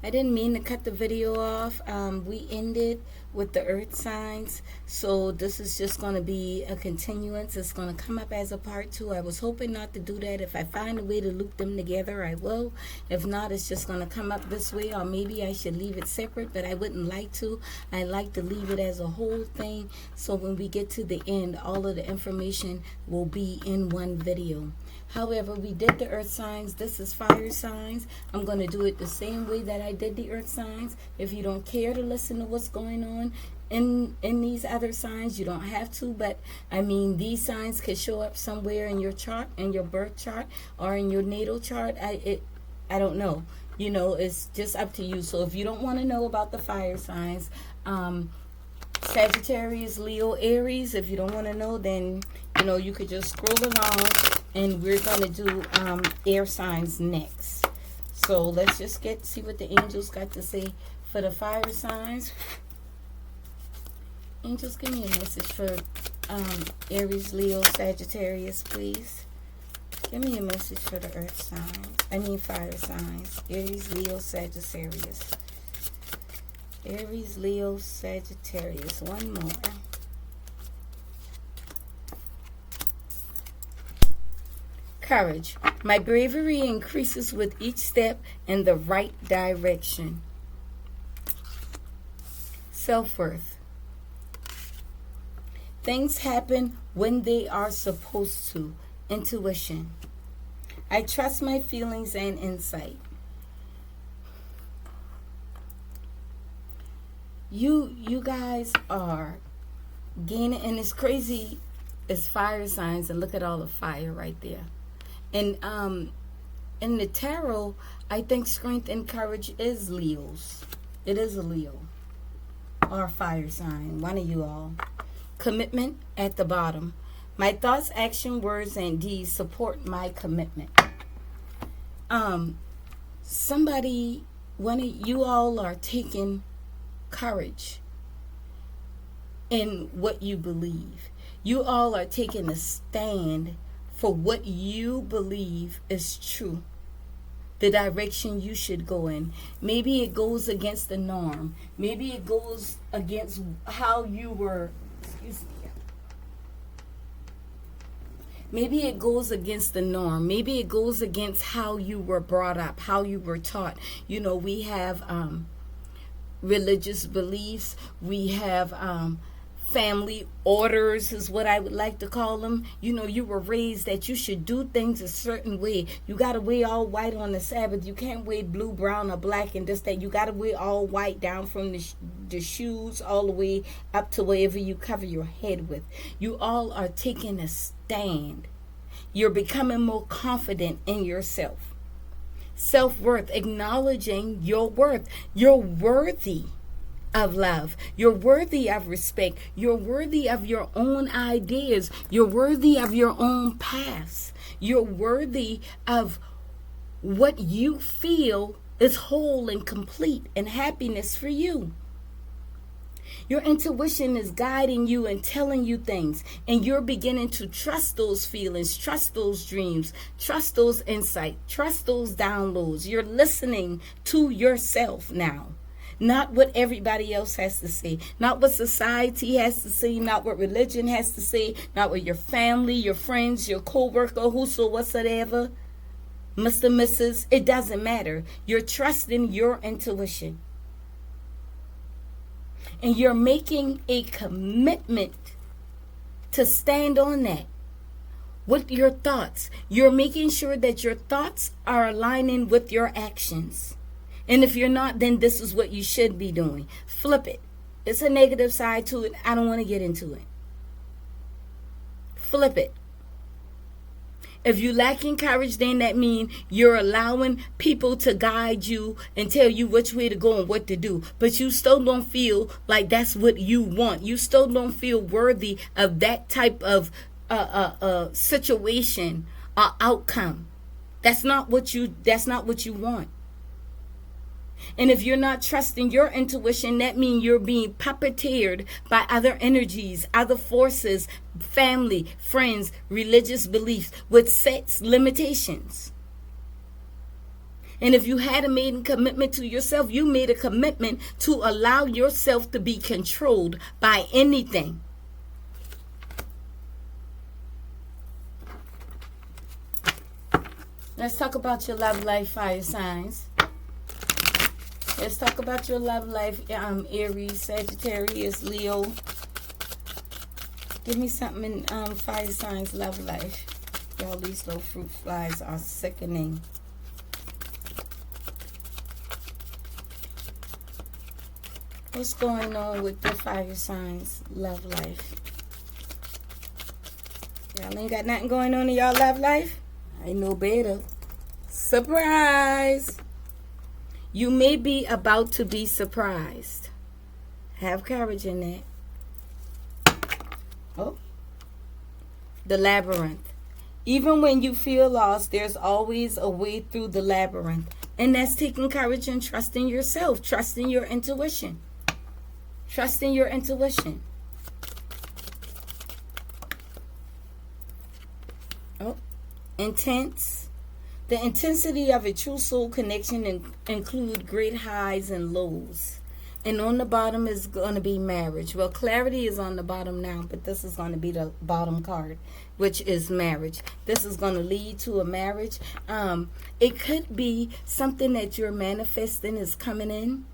I didn't mean to cut the video off. We ended with the earth signs, so this is just going to be a continuance. It's going to come up as a part 2. I was hoping not to do that. If I find a way to loop them together, I will. If not, it's just going to come up this way, or maybe I should leave it separate, but I wouldn't like to. I like to leave it as a whole thing, so when we get to the end, all of the information will be in one video. However, we did the earth signs. This is fire signs. I'm going to do it the same way that I did the earth signs. If you don't care to listen to what's going on in these other signs, you don't have to. But, I mean, these signs could show up somewhere in your chart, in your birth chart, or in your natal chart. I don't know. You know, it's just up to you. So if you don't want to know about the fire signs, Sagittarius, Leo, Aries, if you don't want to know, then, you know, you could just scroll along, and we're going to do air signs next. So let's just see what the angels got to say for the fire signs. Angels, give me a message for Aries, Leo, Sagittarius, please. Give me a message for the earth signs. Fire signs. Aries, Leo, Sagittarius. Aries, Leo, Sagittarius. One more. Courage. My bravery increases with each step in the right direction. Self-worth. Things happen when they are supposed to. Intuition. I trust my feelings and insight. You guys are gaining, and it's crazy. It's fire signs, and look at all the fire right there. And in the tarot, I think strength and courage is Leo's. It is a Leo or a fire sign, one of you all. Commitment at the bottom. My thoughts, action, words, and deeds support my commitment. Somebody, one of you all are taking courage in what you believe. You all are taking a stand for what you believe is true, the direction you should go in. Maybe it goes against the norm. Maybe it goes against how you were, maybe it goes against the norm. Maybe it goes against how you were brought up, how you were taught. You know, we have religious beliefs. We have family orders is what I would like to call them. You know, you were raised that you should do things a certain way. You got to wear all white on the Sabbath. You can't wear blue, brown, or black and this, that. You got to wear all white down from the shoes all the way up to wherever you cover your head with. You all are taking a stand. You're becoming more confident in yourself. Self-worth, acknowledging your worth. You're worthy of love. You're worthy of respect. You're worthy of your own ideas. You're worthy of your own paths. You're worthy of what you feel is whole and complete and happiness for you. Your intuition is guiding you and telling you things, and you're beginning to trust those feelings, trust those dreams, trust those insights, trust those downloads. You're listening to yourself now. Not what everybody else has to say. Not what society has to say. Not what religion has to say. Not what your family, your friends, your co-worker, whatsoever, Mr., Mrs., it doesn't matter. You're trusting your intuition. And you're making a commitment to stand on that with your thoughts. You're making sure that your thoughts are aligning with your actions. And if you're not, then this is what you should be doing. Flip it. It's a negative side to it. I don't want to get into it. Flip it. If you're lacking courage, then that means you're allowing people to guide you and tell you which way to go and what to do. But you still don't feel like that's what you want. You still don't feel worthy of that type of situation or outcome. That's not what you want. And if you're not trusting your intuition, that means you're being puppeteered by other energies, other forces, family, friends, religious beliefs with set limitations. And if you hadn't made a commitment to yourself, you made a commitment to allow yourself to be controlled by anything. Let's talk about your love life, fire signs. Let's talk about your love life, Aries, Sagittarius, Leo. Give me something in fire signs, love life. Y'all, these little fruit flies are sickening. What's going on with the fire signs, love life? Y'all ain't got nothing going on in y'all love life? I know better. Surprise! You may be about to be surprised. Have courage in that. Oh. The labyrinth. Even when you feel lost, there's always a way through the labyrinth. And that's taking courage and trusting yourself. Trusting your intuition. Trusting your intuition. Oh. Intense. The intensity of a true soul connection include great highs and lows. And on the bottom is going to be marriage. Well, clarity is on the bottom now, but this is going to be the bottom card, which is marriage. This is going to lead to a marriage. It could be something that you're manifesting is coming in.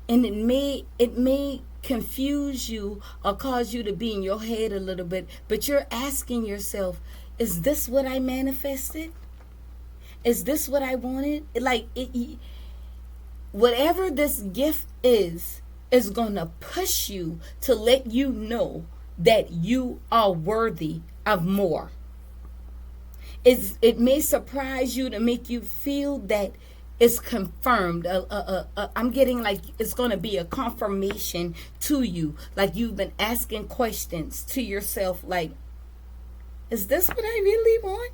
And it may confuse you or cause you to be in your head a little bit. But you're asking yourself, is this what I manifested? Is this what I wanted? Whatever this gift is going to push you to let you know that you are worthy of more. It may surprise you to make you feel that it's confirmed. I'm getting like it's going to be a confirmation to you. Like you've been asking questions to yourself like, is this what I really want?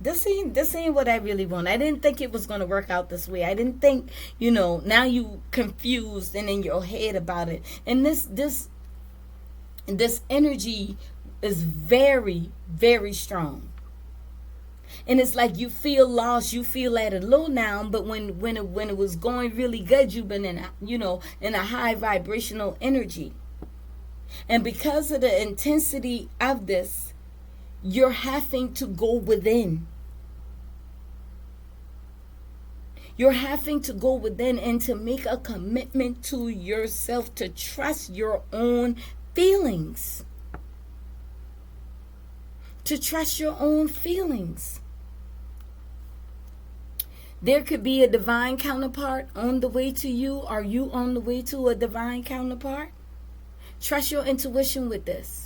This ain't what I really want. I didn't think it was going to work out this way. I didn't think, now you confused and in your head about it. And this energy is very, very strong. And it's like you feel lost, you feel at a low now, but when it was going really good, you've been in a high vibrational energy. And because of the intensity of this, you're having to go within. You're having to go within and to make a commitment to yourself to trust your own feelings. To trust your own feelings. There could be a divine counterpart on the way to you. Are you on the way to a divine counterpart? Trust your intuition with this.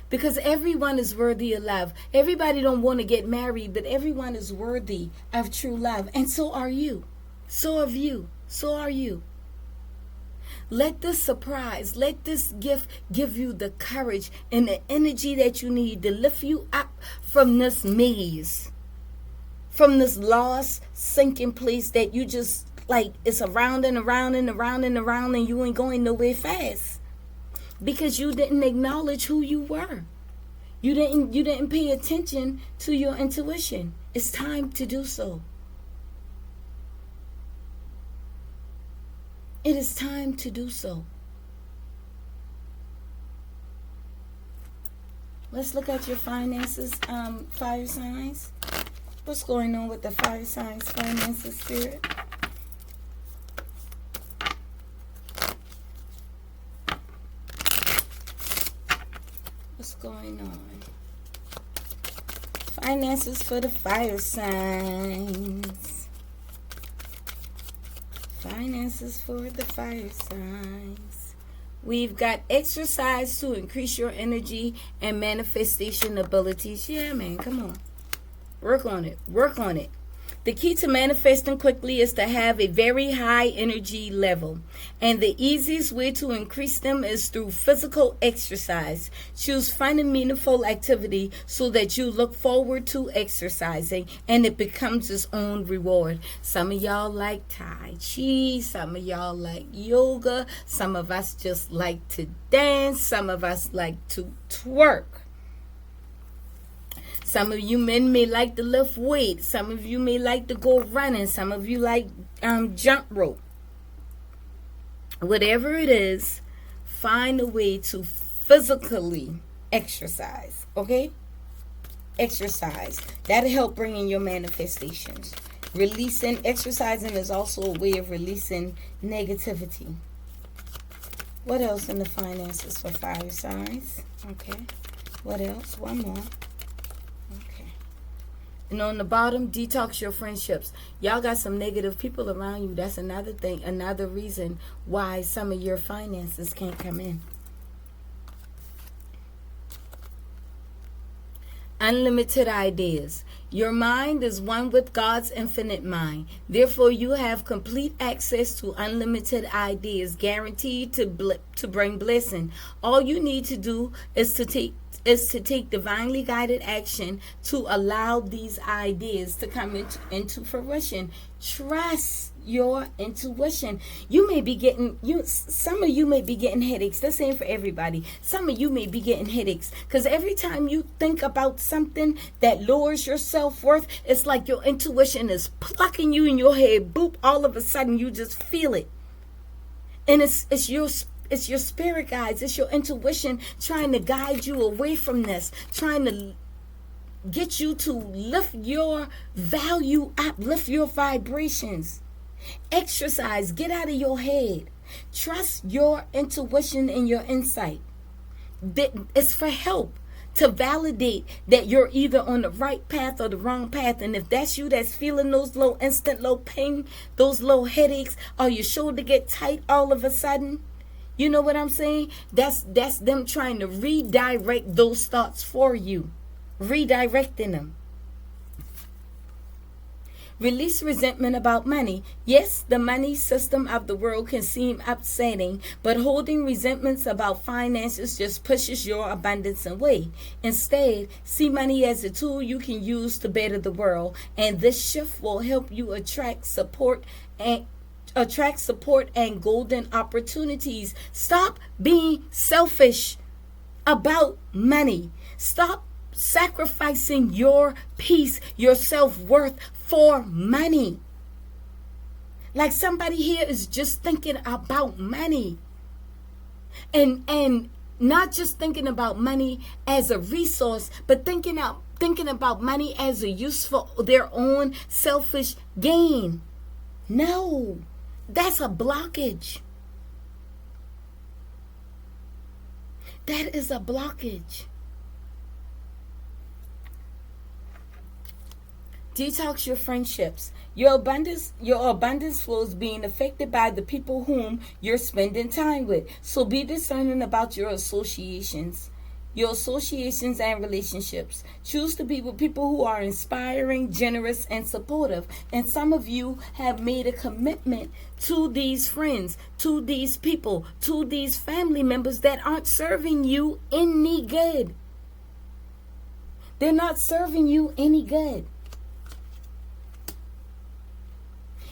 Because everyone is worthy of love. Everybody don't want to get married, but everyone is worthy of true love. And so are you. So are you. So are you. Let this surprise, let this gift give you the courage and the energy that you need to lift you up from this maze. From this lost, sinking place that you just, like, it's around and around and around and around and you ain't going nowhere fast. Because you didn't acknowledge who you were. You didn't pay attention to your intuition. It's time to do so. It is time to do so. Let's look at your finances, fire signs. What's going on with the fire signs, finances, spirit? What's going on? Finances for the fire signs. Finances for the fire signs. We've got exercise to increase your energy and manifestation abilities. Yeah, man, come on. Work on it. Work on it. The key to manifesting quickly is to have a very high energy level. And the easiest way to increase them is through physical exercise. Choose fun and meaningful activity so that you look forward to exercising and it becomes its own reward. Some of y'all like Tai Chi. Some of y'all like yoga. Some of us just like to dance. Some of us like to twerk. Some of you men may like to lift weights. Some of you may like to go running. Some of you like jump rope. Whatever it is, find a way to physically exercise, okay? Exercise. That'll help bring in your manifestations. Exercising is also a way of releasing negativity. What else in the finances for fire signs? Okay. What else? One more. Okay. And on the bottom, detox your friendships. Y'all got some negative people around you. That's another thing, another reason why some of your finances can't come in. Unlimited ideas. Your mind is one with God's infinite mind. Therefore, you have complete access to unlimited ideas, guaranteed to bring blessing. All you need to do is to take divinely guided action to allow these ideas to come into fruition. Trust your intuition. Some of you may be getting headaches. That's ain't for everybody. Some of you may be getting headaches because every time you think about something that lowers your self-worth, it's like your intuition is plucking you in your head. Boop, all of a sudden you just feel it. And it's your spirit guides. It's your intuition trying to guide you away from this, trying to get you to lift your value up, lift your vibrations. Exercise, get out of your head. Trust your intuition and your insight. It's for help to validate that you're either on the right path or the wrong path. And if that's you that's feeling those instant low pain, those low headaches, or your shoulder get tight all of a sudden, you know what I'm saying? That's them trying to redirect those thoughts for you. Redirecting them. Release resentment about money. Yes, the money system of the world can seem upsetting, but holding resentments about finances just pushes your abundance away. Instead, see money as a tool you can use to better the world, and this shift will help you attract support and golden opportunities. Stop being selfish about money. Stop sacrificing your peace, your self-worth for money. Like somebody here is just thinking about money. And not just thinking about money as a resource, but thinking about money as a use for their own selfish gain. No, that's a blockage. That is a blockage. Detox your friendships. Your abundance flow is being affected by the people whom you're spending time with. So be discerning about your associations and relationships. Choose to be with people who are inspiring, generous, and supportive. And some of you have made a commitment to these friends, to these people, to these family members that aren't serving you any good. They're not serving you any good.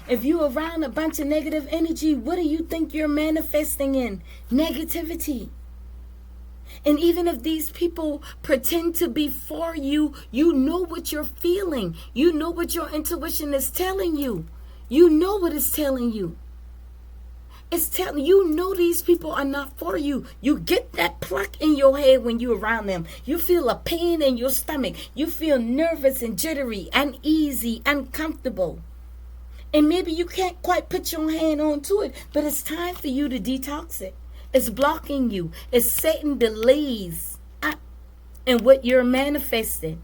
If you're around a bunch of negative energy, what do you think you're manifesting in? Negativity. And even if these people pretend to be for you, you know what you're feeling. You know what your intuition is telling you. You know what it's telling you. It's telling you, know these people are not for you. You get that pluck in your head when you're around them. You feel a pain in your stomach. You feel nervous and jittery, uneasy, uncomfortable. And maybe you can't quite put your hand onto it, but it's time for you to detox it. It's blocking you. It's setting delays in what you're manifesting.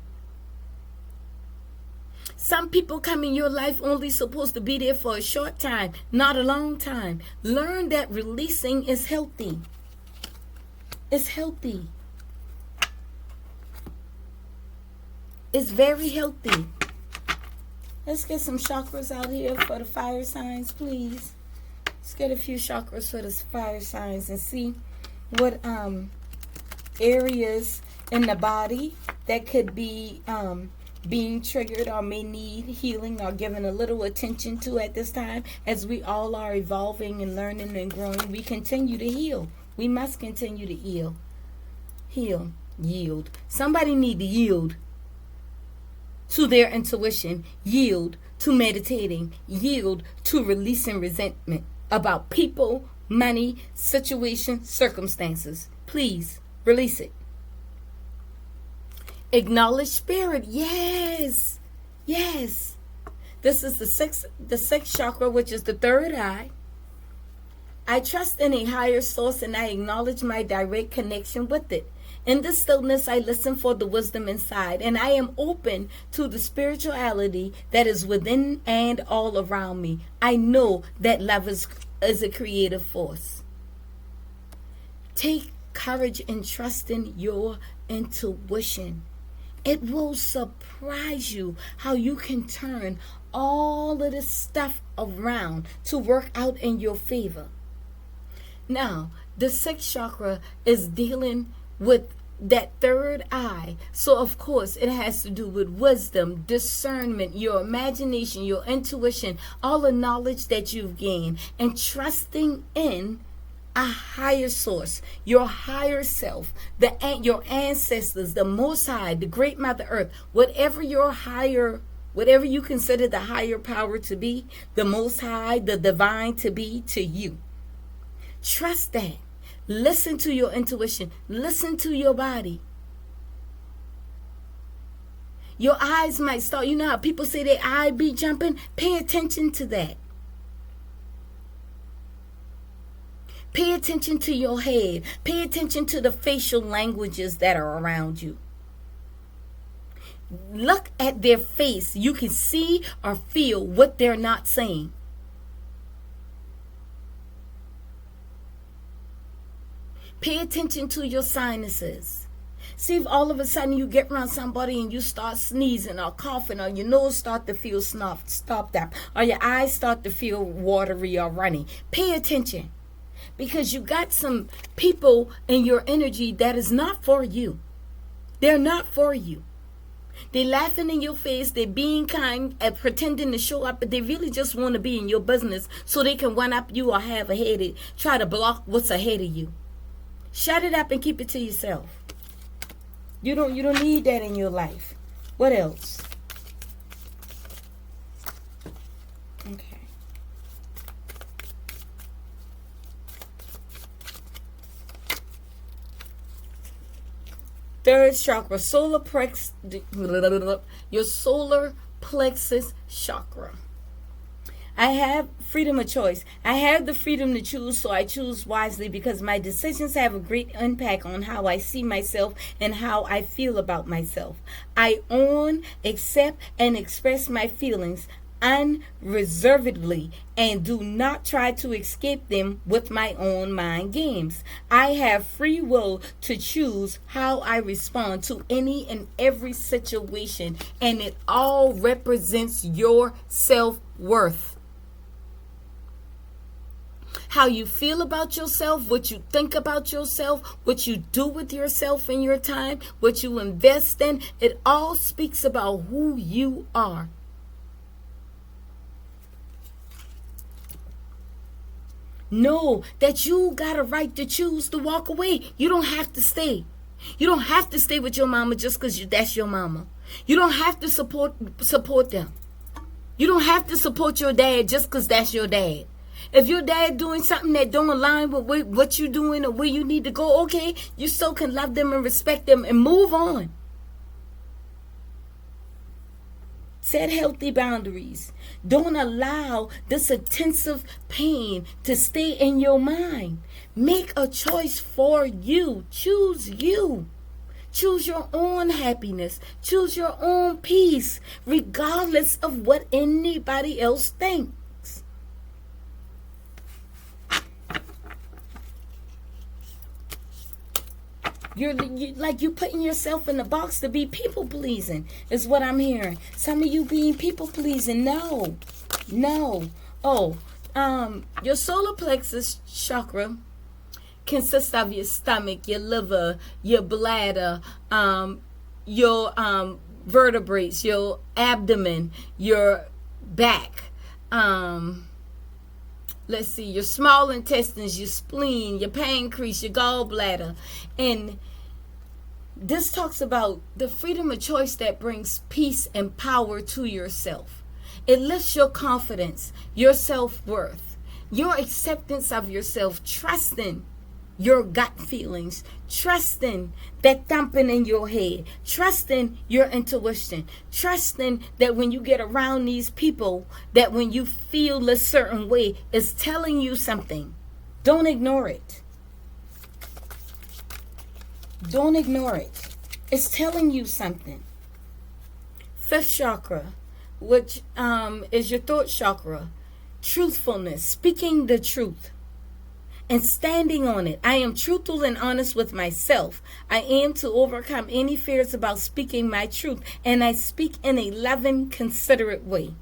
Some people come in your life only supposed to be there for a short time, not a long time. Learn that releasing is healthy. It's healthy. It's very healthy. Let's get some chakras out here for the fire signs, please. Let's get a few chakras for the fire signs and see what areas in the body that could be being triggered or may need healing or given a little attention to at this time. As we all are evolving and learning and growing, we continue to heal. We must continue to heal. Yield. Somebody need to yield. to their intuition, yield to meditating, yield to releasing resentment about people, money, situation, circumstances. Please release it. Acknowledge spirit. Yes. Yes. This is the sixth chakra, which is the third eye. I trust in a higher source and I acknowledge my direct connection with it. In the stillness, I listen for the wisdom inside, and I am open to the spirituality that is within and all around me. I know that love is a creative force. Take courage in trusting your intuition. It will surprise you how you can turn all of this stuff around to work out in your favor. Now, the sixth chakra is dealing with that third eye. So, of course, it has to do with wisdom, discernment, your imagination, your intuition, all the knowledge that you've gained, and trusting in a higher source, your higher self, your ancestors, the Most High, the Great Mother Earth, whatever you consider the higher power to be, the Most High, the divine to be to you. Trust that. Listen to your intuition. Listen to your body. Your eyes might start, you know how people say their eye be jumping? Pay attention to that. Pay attention to your head. Pay attention to the facial languages that are around you. Look at their face. You can see or feel what they're not saying. Pay attention to your sinuses. See if all of a sudden you get around somebody and you start sneezing or coughing, or your nose start to feel stopped up, or your eyes start to feel watery or runny. Pay attention, because you got some people in your energy that is not for you. They're not for you. They're laughing in your face. They're being kind and pretending to show up, but they really just want to be in your business so they can one up you or have a headache, try to block what's ahead of you. Shut it up and keep it to yourself. You don't need that in your life. What else? Okay. Third chakra, your solar plexus chakra. I have freedom of choice. I have the freedom to choose, so I choose wisely because my decisions have a great impact on how I see myself and how I feel about myself. I own, accept, and express my feelings unreservedly and do not try to escape them with my own mind games. I have free will to choose how I respond to any and every situation, and it all represents your self-worth. How you feel about yourself, what you think about yourself, what you do with yourself in your time, what you invest in, it all speaks about who you are. Know that you got a right to choose to walk away. You don't have to stay. You don't have to stay with your mama just because that's your mama. You don't have to support them. You don't have to support your dad just because that's your dad. If your dad doing something that don't align with what you're doing or where you need to go, okay, you still can love them and respect them and move on. Set healthy boundaries. Don't allow this intensive pain to stay in your mind. Make a choice for you. Choose you. Choose your own happiness. Choose your own peace, regardless of what anybody else thinks. You're putting yourself in a box to be people pleasing is what I'm hearing. Some of you being people pleasing. No. Oh, your solar plexus chakra consists of your stomach, your liver, your bladder, your vertebrae, your abdomen, your back. Let's see, your small intestines, your spleen, your pancreas, your gallbladder. And this talks about the freedom of choice that brings peace and power to yourself. It lifts your confidence, your self-worth, your acceptance of yourself, trusting your gut feelings, trusting that thumping in your head, trusting your intuition, trusting that when you get around these people, that when you feel a certain way, it's telling you something. Don't ignore it. Don't ignore it. It's telling you something. Fifth chakra, which is your throat chakra. Truthfulness, speaking the truth and standing on it. I am truthful and honest with myself. I am to overcome any fears about speaking my truth, and I speak in a loving, considerate way.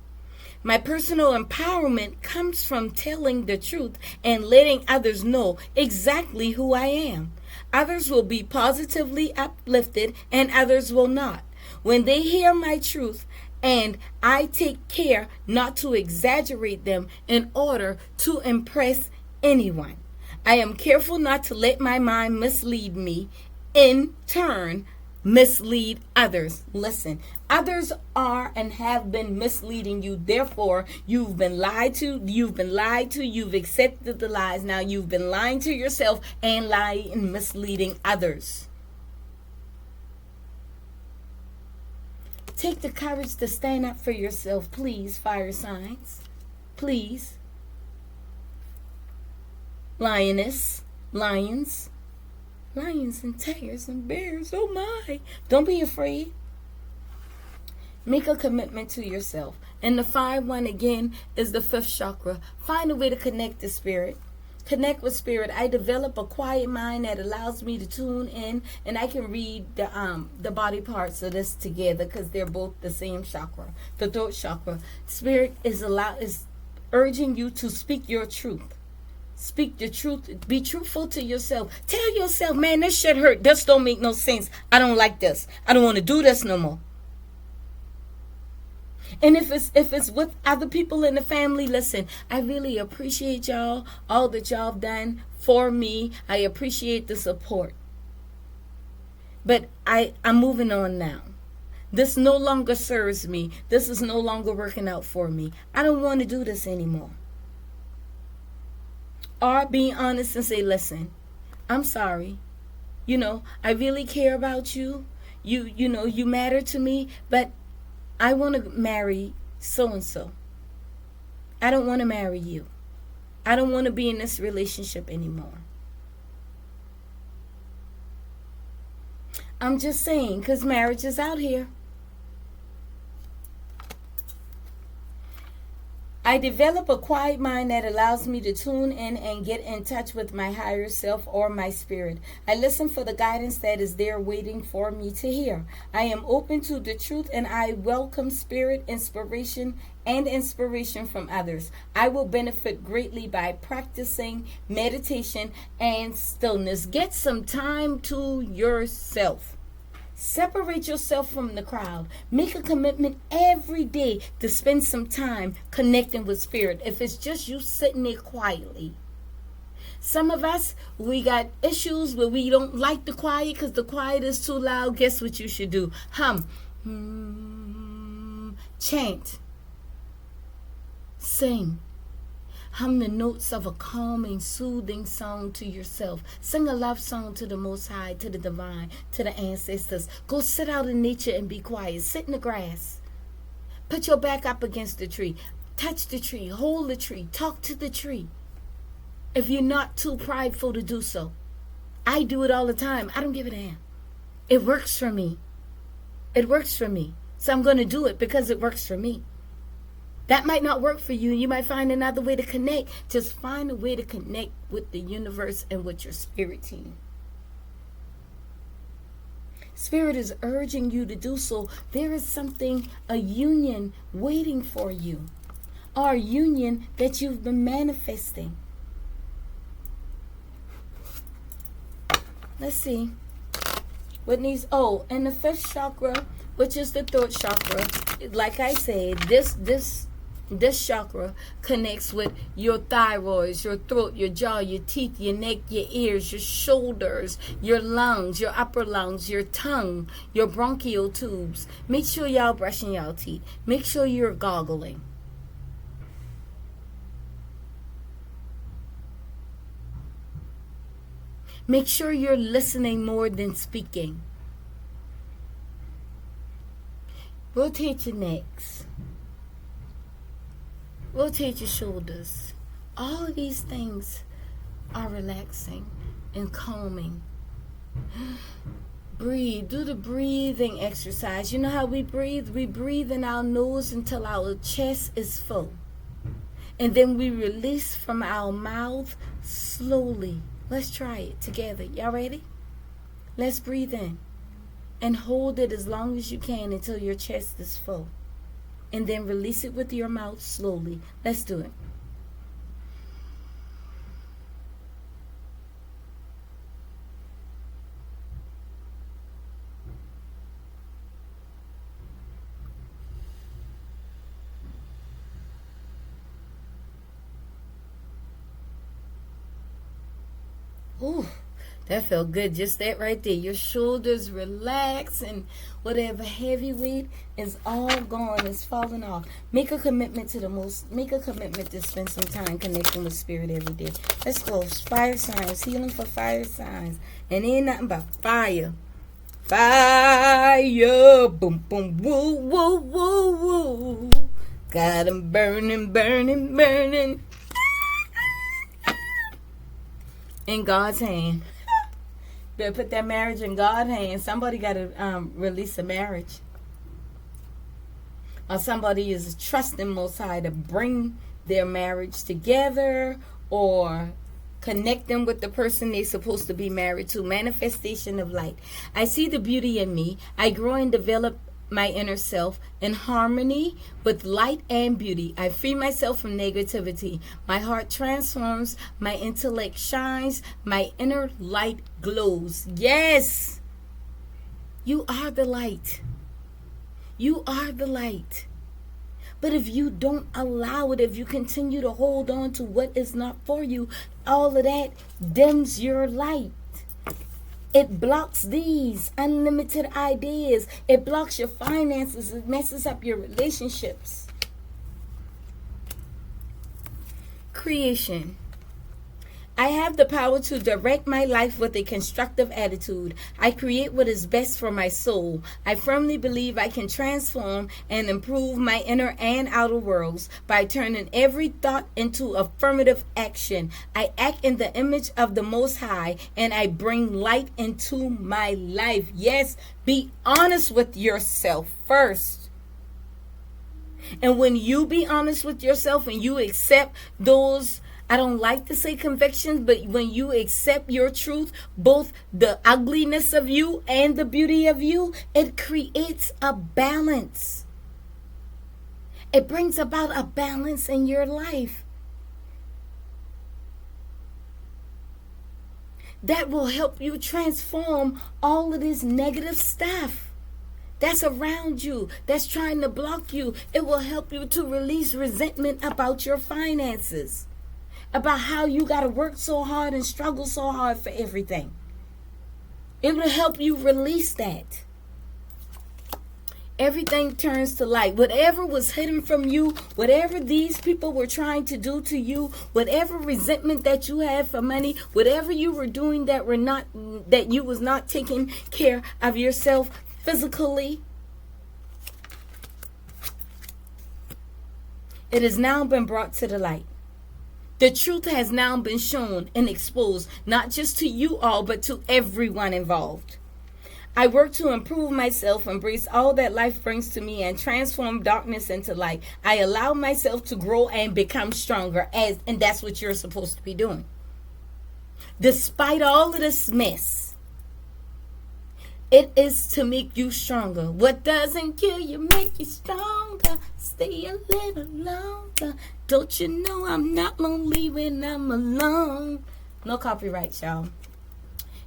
My personal empowerment comes from telling the truth and letting others know exactly who I am. Others will be positively uplifted and others will not. When they hear my truth, and I take care not to exaggerate them in order to impress anyone. I am careful not to let my mind mislead me, in turn mislead others. Listen, others are and have been misleading you. Therefore, you've been lied to, you've accepted the lies. Now you've been lying to yourself and lying and misleading others. Take the courage to stand up for yourself, please, fire signs. Please. Lioness, lions and tigers and bears. Oh my. Don't be afraid. Make a commitment to yourself. And the 5-1 again is the 5th chakra. Find a way to connect to spirit. Connect with spirit. I develop a quiet mind that allows me to tune in, and I can read the body parts of this together because they're both the same chakra, the throat chakra. Spirit is urging you to speak your truth. Speak the truth. Be truthful to yourself. Tell yourself, man, this shit hurt. This don't make no sense. I don't like this. I don't want to do this no more. And if it's with other people in the family, listen, I really appreciate y'all, all that y'all have done for me. I appreciate the support. But I'm moving on now. This no longer serves me. This is no longer working out for me. I don't want to do this anymore. Or be honest and say, listen, I'm sorry. I really care about you. You matter to me, but I want to marry so-and-so. I don't want to marry you. I don't want to be in this relationship anymore. I'm just saying, because marriage is out here. I develop a quiet mind that allows me to tune in and get in touch with my higher self or my spirit. I listen for the guidance that is there waiting for me to hear. I am open to the truth and I welcome spirit, inspiration from others. I will benefit greatly by practicing meditation and stillness. Get some time to yourself. Separate yourself from the crowd. Make a commitment every day to spend some time connecting with spirit. If it's just you sitting there quietly. Some of us, we got issues where we don't like the quiet because the quiet is too loud. Guess what you should do? Hum. Chant. Sing. Hum the notes of a calming, soothing song to yourself. Sing a love song to the Most High, to the Divine, to the ancestors. Go sit out in nature and be quiet. Sit in the grass. Put your back up against the tree. Touch the tree. Hold the tree. Talk to the tree. If you're not too prideful to do so. I do it all the time. I don't give a damn. It works for me. It works for me. So I'm going to do it because it works for me. That might not work for you. You might find another way to connect. Just find a way to connect with the universe and with your spirit team. Spirit is urging you to do so. There is something, a union waiting for you. Or a union that you've been manifesting. Let's see. What needs, and the 5th chakra, which is the throat chakra. Like I said, this This chakra connects with your thyroid, your throat, your jaw, your teeth, your neck, your ears, your shoulders, your lungs, your upper lungs, your tongue, your bronchial tubes. Make sure y'all brushing y'all teeth. Make sure you're goggling. Make sure you're listening more than speaking. Rotate your necks. Rotate your shoulders. All of these things are relaxing and calming. Breathe. Do the breathing exercise. You know how we breathe? We breathe in our nose until our chest is full. And then we release from our mouth slowly. Let's try it together. Y'all ready? Let's breathe in. And hold it as long as you can until your chest is full. And then release it with your mouth slowly. Let's do it. Ooh, that felt good. Just that right there. Your shoulders relax and whatever heavy weight is all gone. It's falling off. Make a commitment to spend some time connecting with spirit every day. Let's go. Fire signs. Healing for fire signs. And ain't nothing but fire. Fire. Boom, boom, woo, woo, woo, woo. Got 'em burning, burning, burning. In God's hand. Better put that marriage in God's hand. Somebody got to release a marriage. Or somebody is trusting Most High to bring their marriage together or connect them with the person they're supposed to be married to. Manifestation of light. I see the beauty in me. I grow and develop my inner self in harmony with light and beauty. I free myself from negativity. My heart transforms. My intellect shines. My inner light glows. Yes! You are the light. You are the light. But if you don't allow it, if you continue to hold on to what is not for you, all of that dims your light. It blocks these unlimited ideas. It blocks your finances. It messes up your relationships. Creation. I have the power to direct my life with a constructive attitude. I create what is best for my soul. I firmly believe I can transform and improve my inner and outer worlds by turning every thought into affirmative action. I act in the image of the Most High, and I bring light into my life. Yes, be honest with yourself first. And when you be honest with yourself and you accept those, I don't like to say convictions, but when you accept your truth, both the ugliness of you and the beauty of you, it creates a balance. It brings about a balance in your life. That will help you transform all of this negative stuff that's around you, that's trying to block you. It will help you to release resentment about your finances, about how you got to work so hard and struggle so hard for everything. It will help you release that. Everything turns to light. Whatever was hidden from you, whatever these people were trying to do to you, whatever resentment that you had for money, whatever you were doing that you was not taking care of yourself physically, it has now been brought to the light. The truth has now been shown and exposed, not just to you all, but to everyone involved. I work to improve myself, embrace all that life brings to me, and transform darkness into light. I allow myself to grow and become stronger, and that's what you're supposed to be doing. Despite all of this mess, it is to make you stronger. What doesn't kill you make you stronger. Stay a little longer. Don't you know I'm not lonely when I'm alone? No copyright, y'all.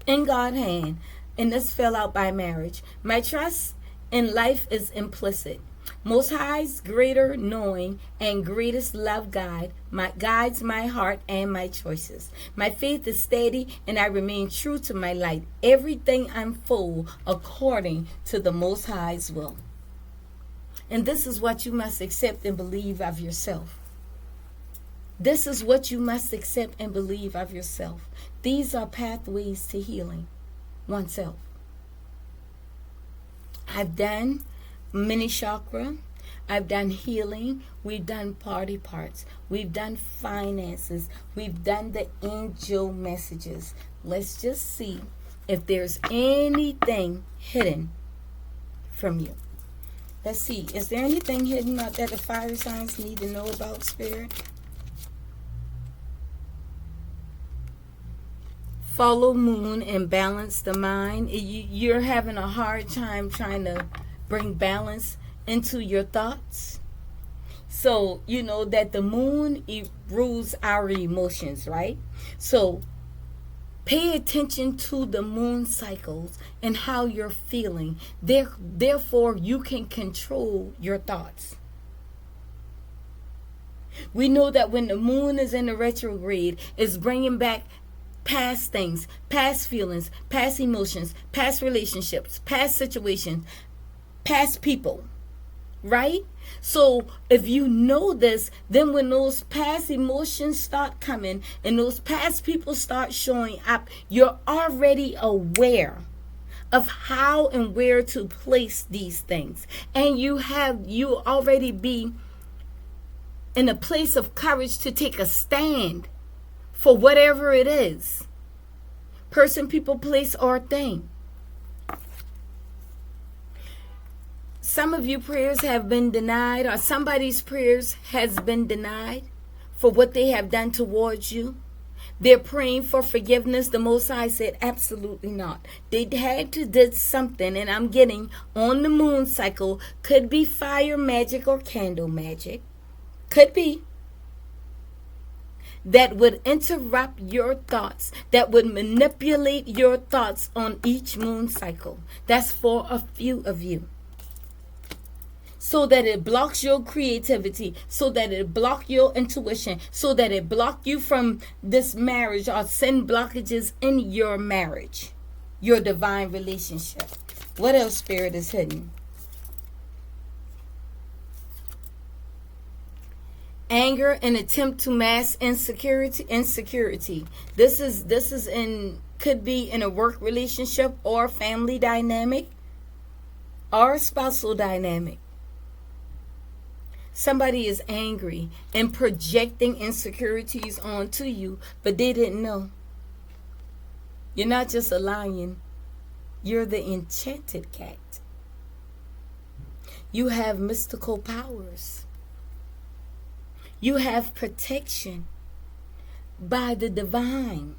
In God's hand. And this fell out by marriage. My trust in life is implicit. Most High's greater knowing and greatest love guides my heart and my choices. My faith is steady and I remain true to my light. Everything unfolds according to the Most High's will. And this is what you must accept and believe of yourself. This is what you must accept and believe of yourself. These are pathways to healing oneself. I've done mini chakra. I've done healing. We've done party parts. We've done finances. We've done the angel messages. Let's just see if there's anything hidden from you. Let's see. Is there anything hidden that the fire signs need to know about, Spirit? Follow moon and balance the mind. You're having a hard time trying to bring balance into your thoughts. So, you know that the moon rules our emotions, right? So, pay attention to the moon cycles and how you're feeling. Therefore, you can control your thoughts. We know that when the moon is in the retrograde, it's bringing back past things, past feelings, past emotions, past relationships, past situations, past people, right? So if you know this, then when those past emotions start coming and those past people start showing up, you're already aware of how and where to place these things. And you already be in a place of courage to take a stand for whatever it is. Person, people, place, or thing. Some of you prayers have been denied, or somebody's prayers has been denied for what they have done towards you. They're praying for forgiveness. The Most High said, absolutely not. They had to do something, and I'm getting on the moon cycle. Could be fire magic or candle magic. Could be. That would interrupt your thoughts, that would manipulate your thoughts on each moon cycle. That's for a few of you. So that it blocks your creativity, so that it blocks your intuition, so that it blocks you from this marriage or send blockages in your marriage, your divine relationship. What else, Spirit, is hidden? Anger and attempt to mask insecurity. This is could be in a work relationship or family dynamic or spousal dynamic. Somebody is angry and projecting insecurities onto you, but they didn't know. You're not just a lion. You're the enchanted cat. You have mystical powers. You have protection by the divine.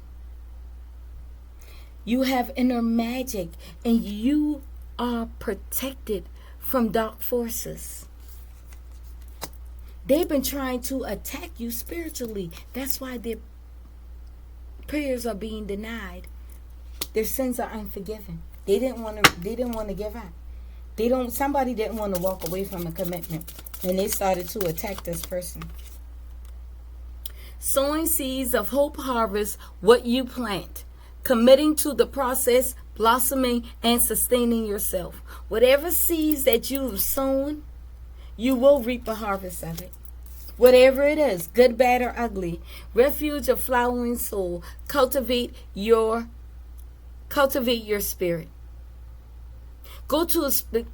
You have inner magic, and you are protected from dark forces. They've been trying to attack you spiritually. That's why their prayers are being denied. Their sins are unforgiven. They didn't want to give up. Somebody didn't want to walk away from a commitment, and they started to attack this person. Sowing seeds of hope harvest what you plant. Committing to the process, blossoming, and sustaining yourself. Whatever seeds that you've sown, you will reap a harvest of it. Whatever it is, good, bad, or ugly. Refuge of flowering soul. Cultivate your spirit.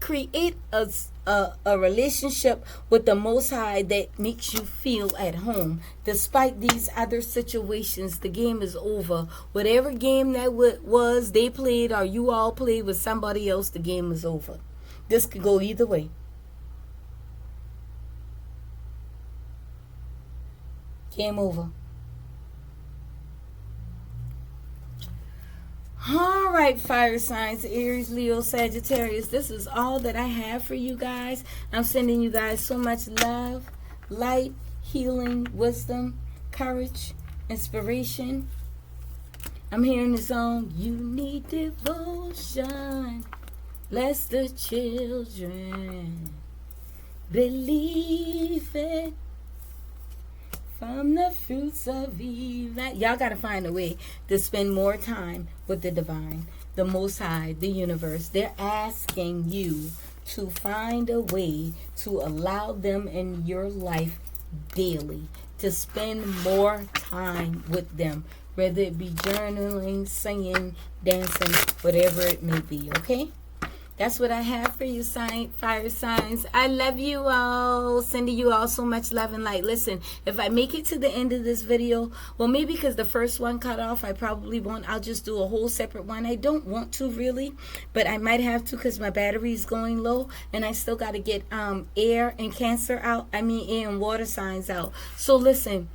Create a relationship with the Most High that makes you feel at home. Despite these other situations, the game is over. Whatever game that was they played or you all played with somebody else, the game is over. This could go either way. Game over. All right, fire signs, Aries, Leo, Sagittarius. This is all that I have for you guys. I'm sending you guys so much love, light, healing, wisdom, courage, inspiration. I'm hearing the song, you need devotion. Bless the children. Believe it. From the fruits of Eve. Y'all got to find a way to spend more time with the divine, the Most High, the universe. They're asking you to find a way to allow them in your life daily, to spend more time with them, whether it be journaling, singing, dancing, whatever it may be, okay? That's what I have for you, fire signs. I love you all. Sending you all so much love and light. Listen, if I make it to the end of this video, well, maybe because the first one cut off, I probably won't. I'll just do a whole separate one. I don't want to really, but I might have to because my battery is going low, and I still got to get air and Cancer out. I mean, air and water signs out. So listen,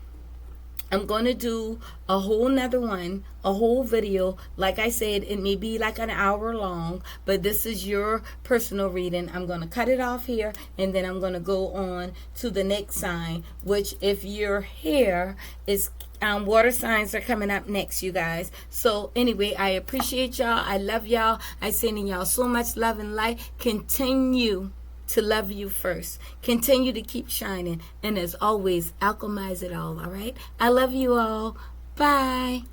I'm going to do a whole nother one, a whole video. Like I said, it may be like an hour long, but this is your personal reading. I'm going to cut it off here, and then I'm going to go on to the next sign, which if you're here, is water signs are coming up next, you guys. So anyway, I appreciate y'all. I love y'all. I sending y'all so much love and light. Continue to love you first. Continue to keep shining. And as always, alchemize it all right? I love you all. Bye.